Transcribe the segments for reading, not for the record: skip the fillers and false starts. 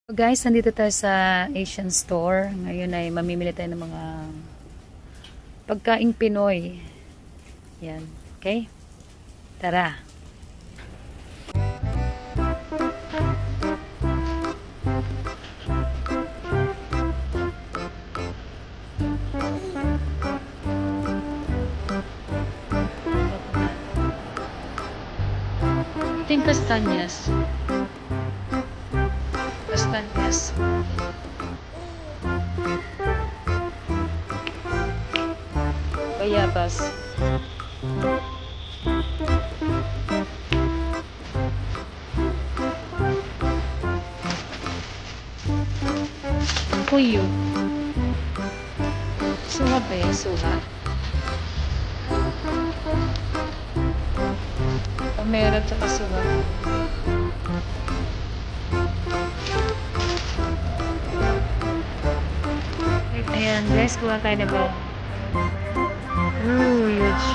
Guys, nandito tayo sa Asian store. Ngayon ay mamimili tayo ng mga pagkaing Pinoy. Yan. Okay? Tara. Ito yung kastanyas. Kastanyas. Bayabas. Puyo. Suha ba yan? Suha. Meron sa kasuha. Ayan guys, kuha kayo na ba? Huge.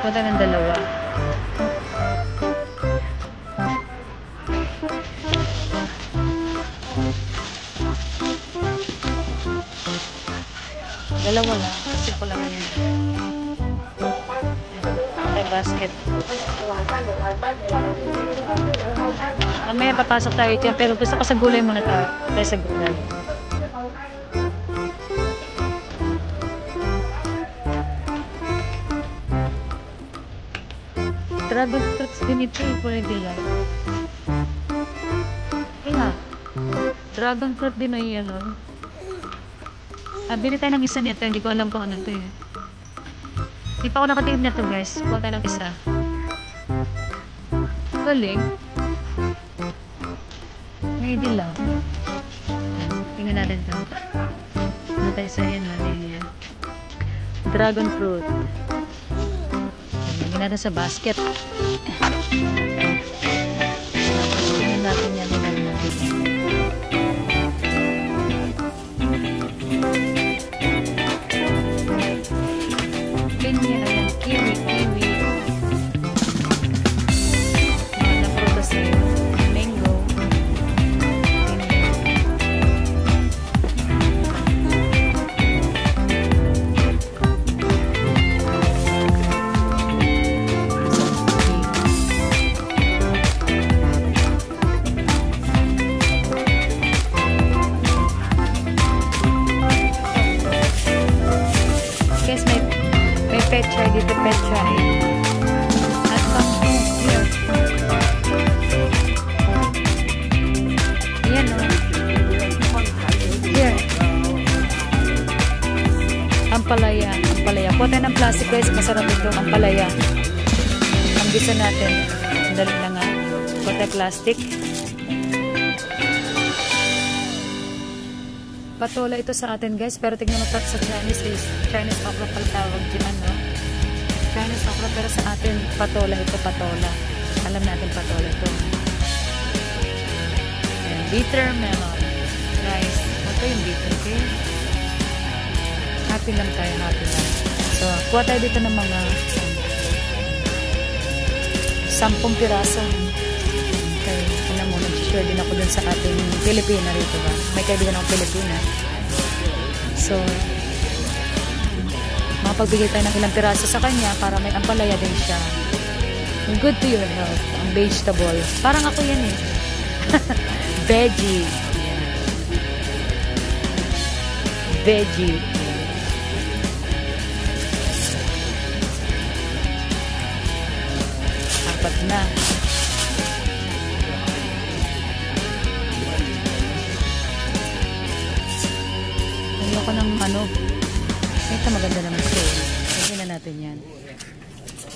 Punta ng dalawa. Dalawa lang. Kasi ko lang yun. Okay, basket. Mamaya papasok tayo dyan. Pero gusto ko sa gulay muna tayo. Tayo sa gulay. Dragon fruits din ito. Pwede lang. Kaya. Dragon fruit din ay ano. Bili tayo ng isa nito. Hindi ko alam kung ano ito eh. Hindi pa ako nakatingin na ito guys. Kuha tayo ng isa. Galing. Hindi lang. Tingnan natin ito. Ano tayo sa yan? Dragon fruit. Tingnan natin sa basket. Tingnan natin yan. Ayan, kiwi. Mga prutas na yun. Mango. Guys, may petchay dito, petchay. At here. Ayan o. Here. Ampalaya. Kuha tayo ng plastic guys. Masarap ito. Ampalaya. Ang gisa natin. Dali lang nga. Kuha tayo plastic. Patola ito sa atin guys, pero tignan mo sa Chinese is Chinese okra pala tawag dyan, no? Chinese okra, pero sa atin patola ito, patola. Alam natin patola ito. Ayan, bitter melon. Guys, ito yung bitter, okay? Happy lang tayo, happy lang. So, kuha tayo dito ng mga 10 piraso. Okay, alam mo, nag-share din ako dun sa ating Pilipina rito ba? May kaibigan akong Pilipina. So, makapagbigay tayo ng ilang piraso sa kanya para may ampalaya din siya. Good to your health. Ang vegetable. Parang ako yan eh. Veggie. Veggie. Apat na. Ayoko ng ano. Ito maganda naman ito. Lagyan na natin yan.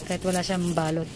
Kahit wala siyang balot.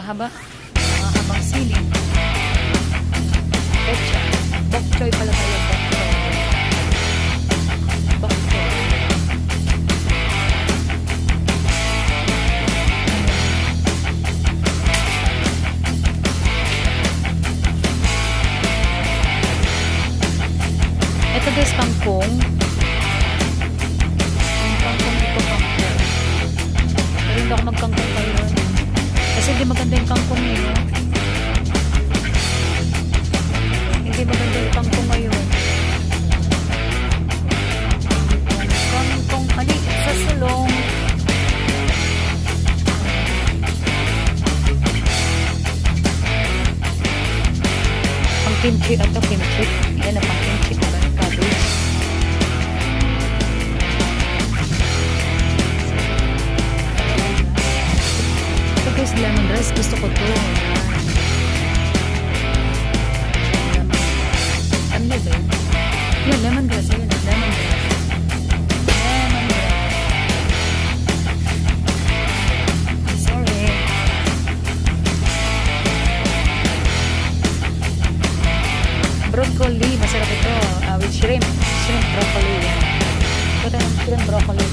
mahabang sili. Pecha. Bok choy pala tayo. Bok choy. Ito guys, kangkong. Kangkong ito, kangkong. Pero hindi ako magkangkong kayo. Kasi hindi maganda yung kangkong ngayon. Hindi maganda yung kangkong ngayon. Kangkong, ano sa sulong. Ang kimchi, ito kimchi. Yan na pang kimchi ko ba? Cabbage. Ito guys, lemon rice. Gusto ko to. Ano ba yun? Yan, lemon rice. Ayan, lemon rice. Lemon rice. Sorry. Broccoli. Masarap ito. With shrimp. Shrimp broccoli. Yan. Ito tayo ng shrimp broccoli.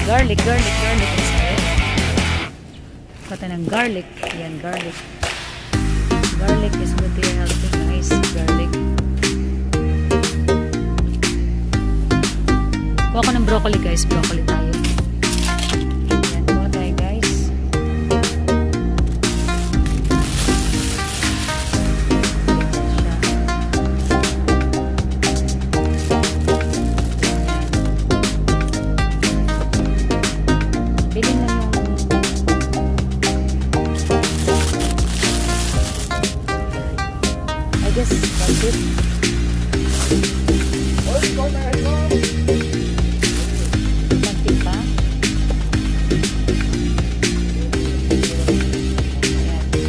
Garlic. Ito tayo ng garlic. Yan, garlic. Garlic is good to healthy. Nice garlic. Kuha ko ng broccoli guys. Broccoli tayo. Yan, kuha tayo guys. Bilhin na yung I guess that's it. Konti pa.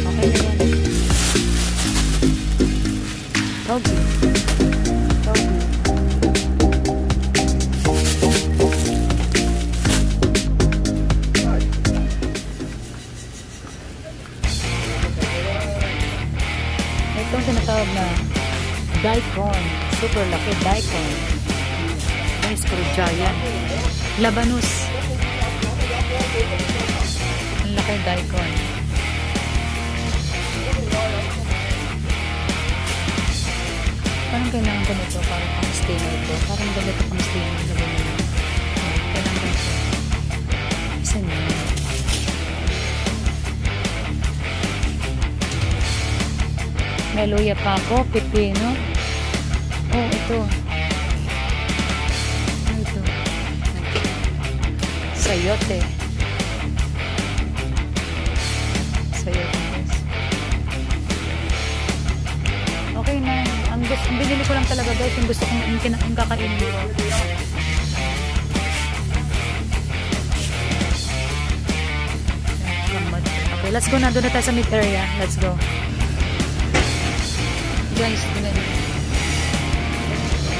Okay na yan. Togi. Ito ang tinatawag na daikon. Super laki daikon. Nice pero giant. Labanus. Ang laki daikon. Parang kailangan ko nito para pang steamer ito. Parang ganito pang steamer. Kailangan ko nito. Isa niya. May luya pa ako, pipino. Oh, ito. Ano ito? Sayote. Sayote, guys. Okay na. Ang binili ko lang talaga, guys, yung gusto kong yung kakainin ko. Okay, let's go na. Doon na tayo sa meat area. Let's go. Guys,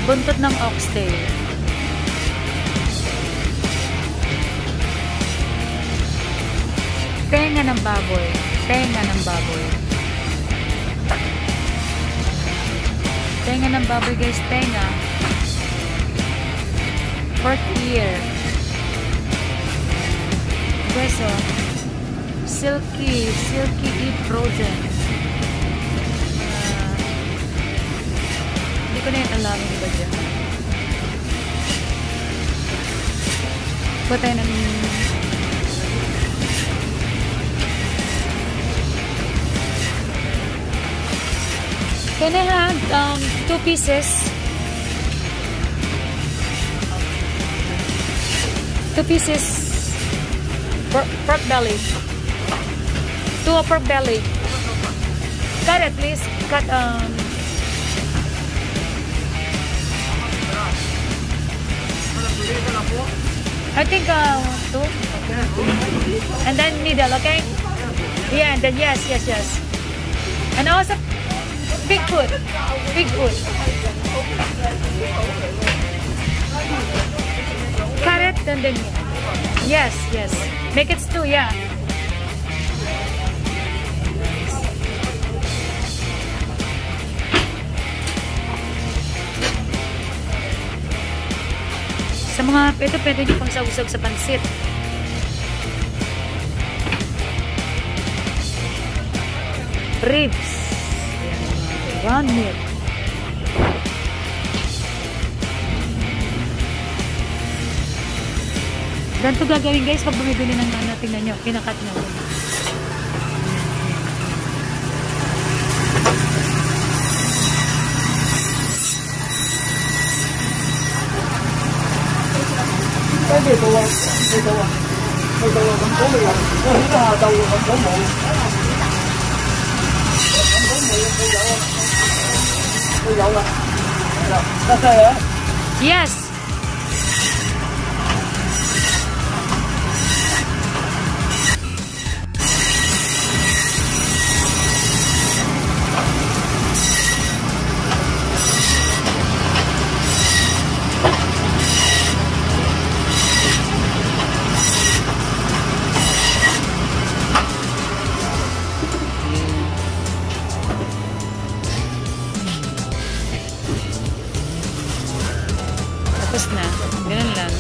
buntot ng oxtail. Tenga ng baboy. Tenga ng baboy. Tenga ng baboy guys. Tenga. Pork ear. Guys, oh. Silky deep frozen. Hindi ko na yung alam yung iba dyan. Kuha tayo ng can I have 2 pieces? 2 pieces pork belly. 2 pork belly. Cut it please. Cut I think 2. And then middle, okay? Yeah, and then yes. And also big foot. Cut it and then yes. Make it 2, yeah. Sa mga, ito pwede nyo pang sausag sa pansit. Ribs. Ayan, 1 meal. Ganito gagawin guys pag bumibili ng ano, tingnan nyo, kinakat nyo. Yes. Tapos na. Ganun lang.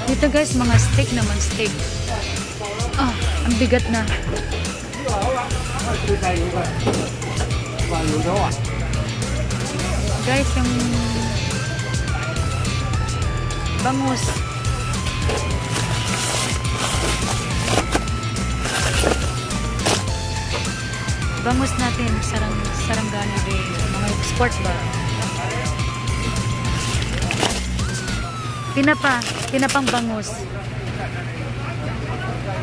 Dito guys, mga steak naman. Steak. Ah, ang bigat na. Guys, yung bangus. Bangus natin, sarangani din. Mga sports bar. Tinapang bangus.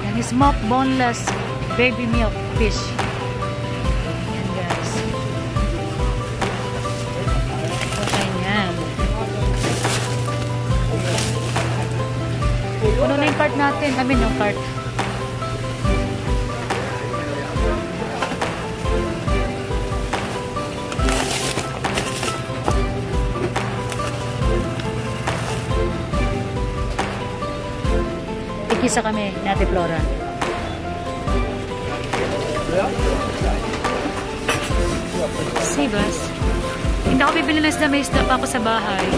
Yan, smoked boneless baby milk fish. Yan guys. Ayan. Puno na yung cart natin. I mean yung cart. Isa kami, Ate Flora. Sibas. Hindi ako bibili ng isda, may isda pa ako sa bahay.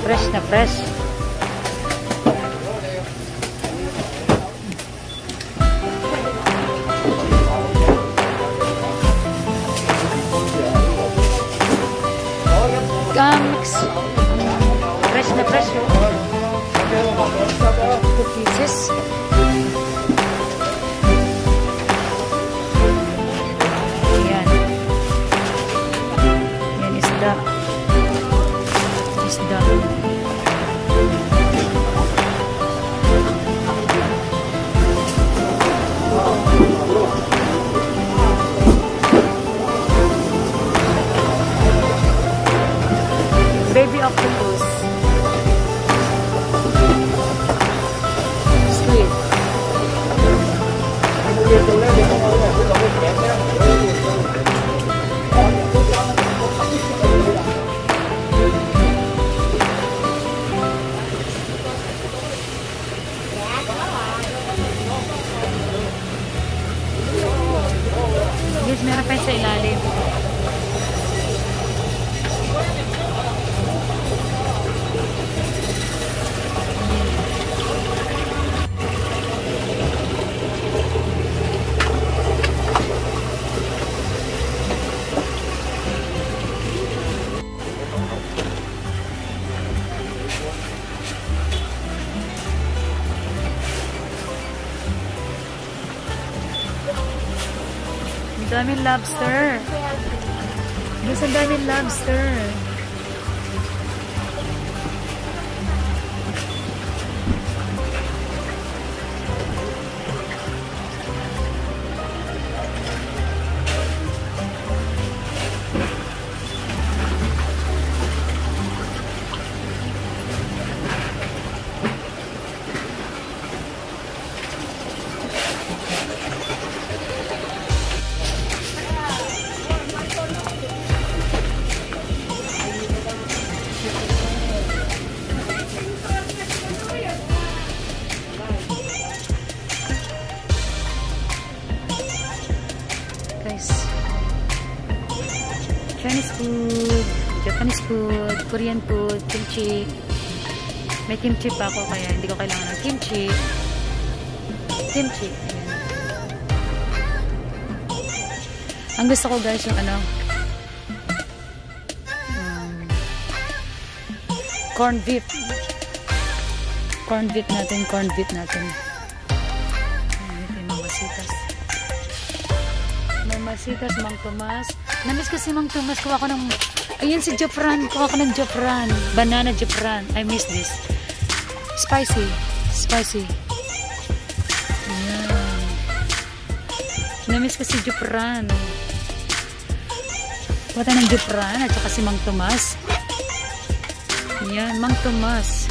Fresh na fresh. Mix. Fresh na fresh yun. 2 pieces. Ayan. Ayan, isda. Isda. Baby octopus. Squid. Yes, meron pa sa ilalim. Ang daming lobster. Guys, ang daming lobster. Japanese food, Korean food, kimchi. May kimchi pa ako kaya hindi ko kailangan ng kimchi. Kimchi. Ayan. Ang gusto ko guys yung ano, corn beef. Corn beef natin, corn beef natin. Ayan, mamasitas. Mamasitas, Mang Tomas. Namiss ko si Mang Tomas. Kuha ko ng, ayun si Jofran. Kuha ko ng Jofran. Banana Jofran. I miss this. Spicy. Spicy. Ayan. Namiss ko si Jofran. Kuha tayo ng Jofran at saka si Mang Tomas. Ayan, Mang Tomas.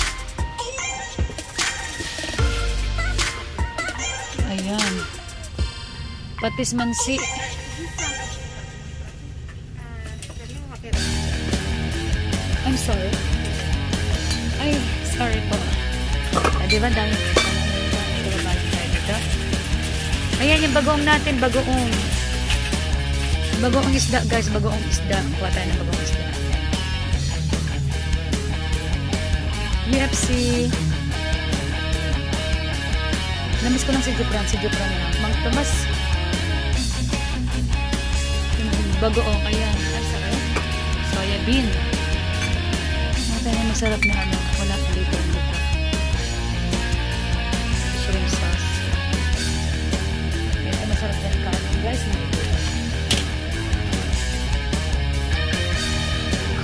Ayan. Patis mansi. I'm sorry. Ay, sorry po. Diba dami dito? Ayan yung bagoong natin, bagoong. Bagoong isda guys, bagoong isda. Kuha tayo ng bagoong isda. UFC. Namiss ko lang si Jopran lang. Mang Tomas. Bagoong, ayan. Ay, sarap. Soybean. Tayo na masarap na ano. Wala pa dito. Shrimp sauce. Ito masarap na kanin. Guys,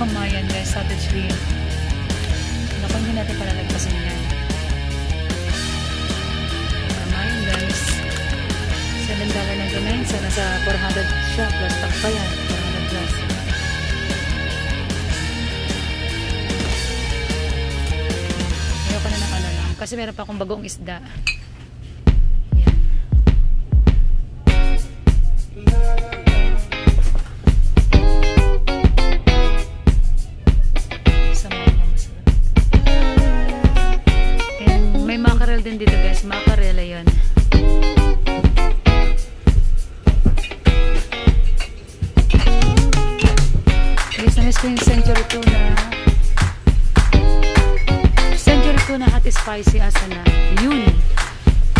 kamayan guys. Salted shrimp. Naku, hindi natin pala nagpasin yan. Kamayan guys. $7.99. Sana sa 400 siya. Plus tax pa yan. 400 plus. Ayoko na ng ano lang. Kasi meron pa akong bagong isda. Yan. Sa mga masarap. And may mackerel din dito guys. Mackerel yan. Guys, na-miss ko yung century tuna. Century tuna hot spicy. Asa na? Yun.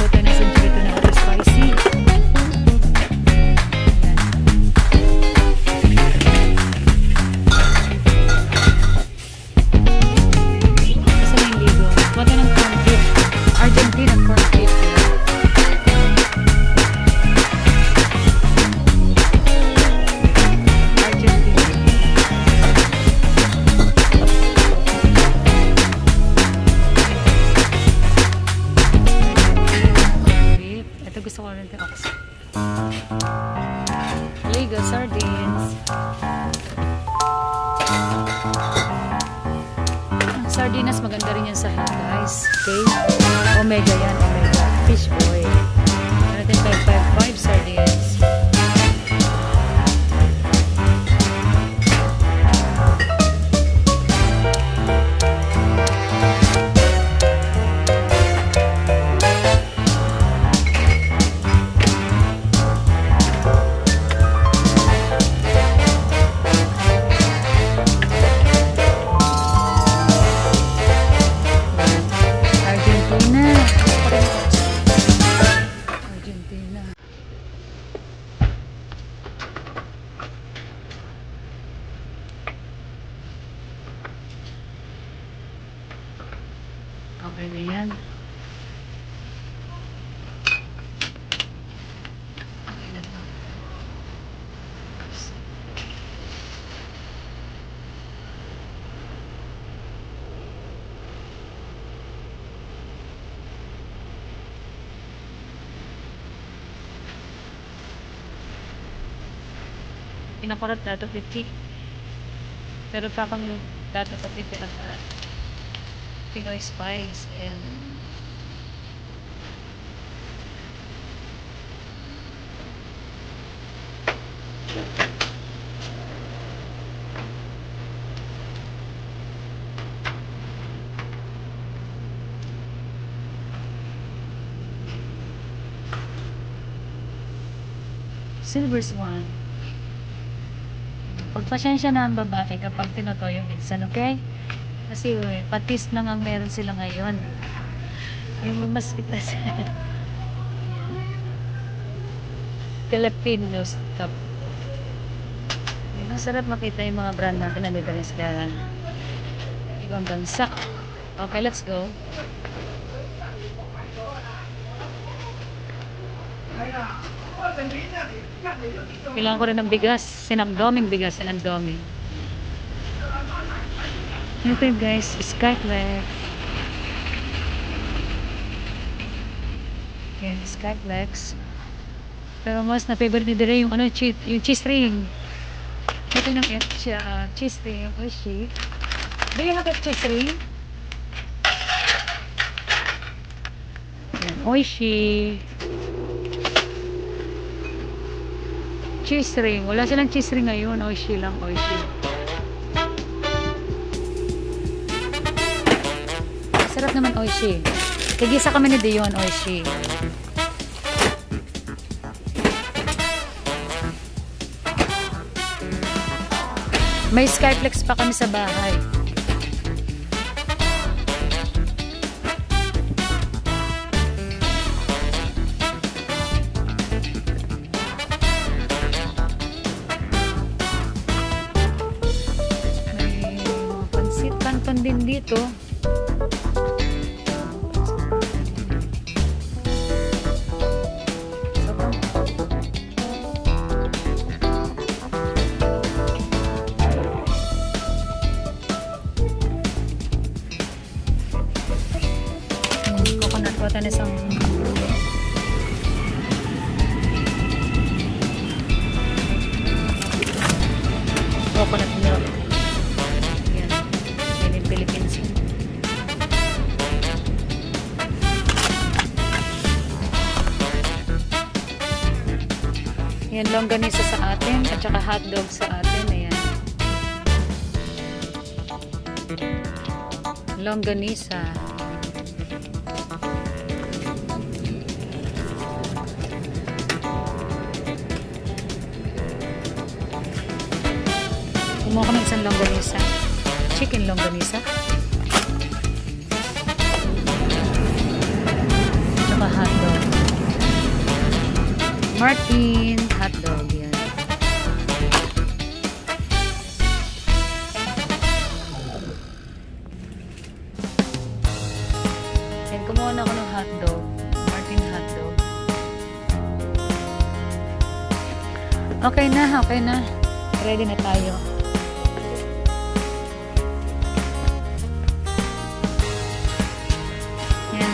Ito na century tuna hot spicy. Asa na yung ligo? Ito ng corn beef. Argentina corn beef. Gusto ko rin ito ox. Liga sardines. Ang sardinas maganda rin yan sa health guys. Okay? Omega yan, omega. Fish oil. Natin 555 sardines. Okay na yan. Okay na ito. Pinaparat na ito 50. Pero pa kang data sa 50 na Pinoy spice and silver swan. Pagpasensya na ang babae kapag tinotoyo minsan, okay? Kasi patis lang ang meron sila ngayon. Yung mas pitas. Filipinos top. Masarap makita yung mga brand natin na dito sa ibang bansa. Okay, let's go. Kailangan ko rin ng bigas. Sinamdoming bigas. Sinamdoming. Ito yung guys. Skyflex. Okay, Skyflex. Pero mas na-favorite ni Dere yung yung cheese ring. Ito yung cheese ring. Oishi. Do you have a cheese ring? Yan. Oishi. Cheese ring. Wala silang cheese ring ngayon. Oishi lang. Oishi. Sarap naman Oishi. Tigisa kami ni Dion Oishi. May Skyflex pa kami sa bahay. May mga pansit canton din dito. Kuha na isang coconut milk. Yan. Yan yung Philippines. Yan, longganisa sa atin at saka hotdog sa atin. Ayan. Longganisa. Kumuha ko ng isang longganisa. Chicken longganisa. Tsaka hotdog. Martin hotdog. Yan. Yan, kumuha na ako ng hotdog. Martin hotdog. Okay na, okay na. Ready na tayo.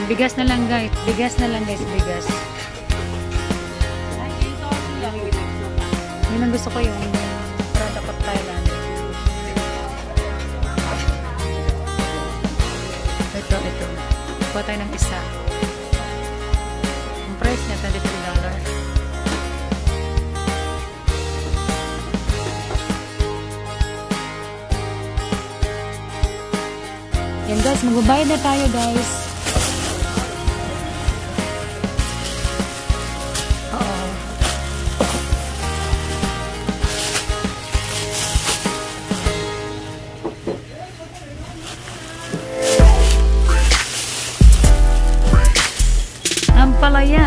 Bigas na lang guys. Bigas na lang guys. Bigas. Yun ang gusto ko yung product of Thailand. Ito. Kuha tayo ng isa. Ang price niya $33. Yan guys. Magbabayad na tayo guys. Palaya.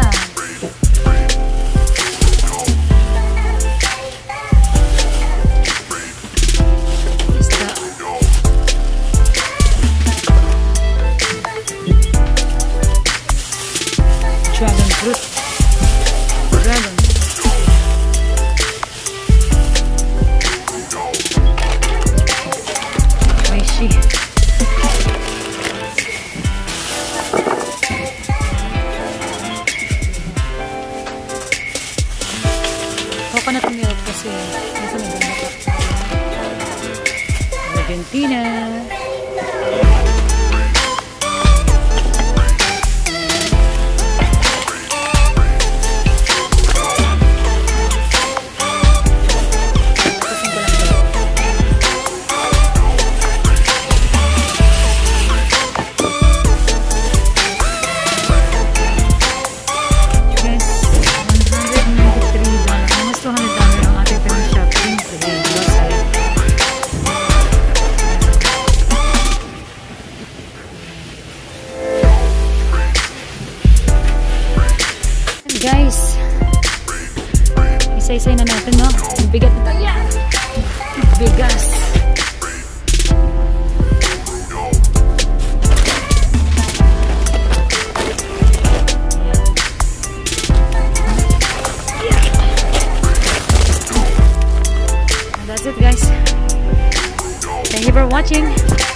Dragon fruit. Dragon. Oishi. Isaysay na natin, no? Ang bigat nito. Yeah! Bigas. And that's it, guys. Thank you for watching.